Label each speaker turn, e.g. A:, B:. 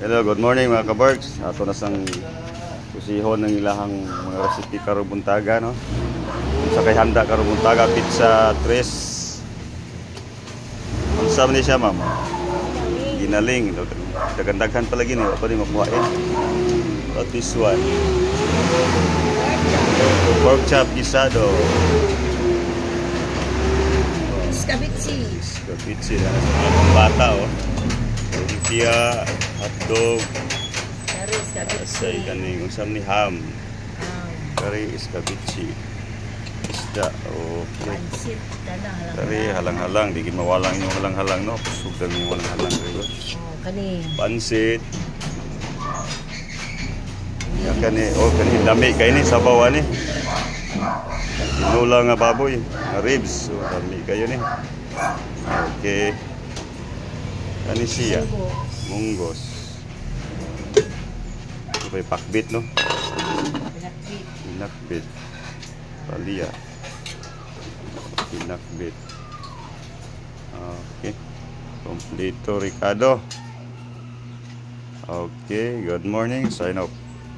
A: Hello, good morning mga kabarks. Ato na sang kusihon ng ilahang mga recipe karong buntaga, no? Sa kay handa karong buntaga, pizza tres. Unsa man ni siya, ma'am? Ginaling. Dagandaghan pala gini, pa rin makuha eh. What this one? Pork chop gisado.
B: Scabitsi.
A: Scabitsi na sa mga bata, oh. Lumpia, hotdog,
B: Kari scabitsi.
A: asay kaning usam ni ham, kari scabitsi, isda, okay.
B: Pansit, tanang
A: Kari halang-halang, di mawalang yung halang-halang, no? Kusog lang yung halang-halang.
B: Oh, kani.
A: Pansit. Yan kani, oh kani dami kay ni sabaw ni. Tinula nga baboy, nga ribs, so dami kayo ni. Okay. Kani siya, munggos. Ito pa yung pakbit, no? Pinakbit. Palia. Pinakbit. Okay. Kompleto, Ricardo. Okay, good morning. Sign off.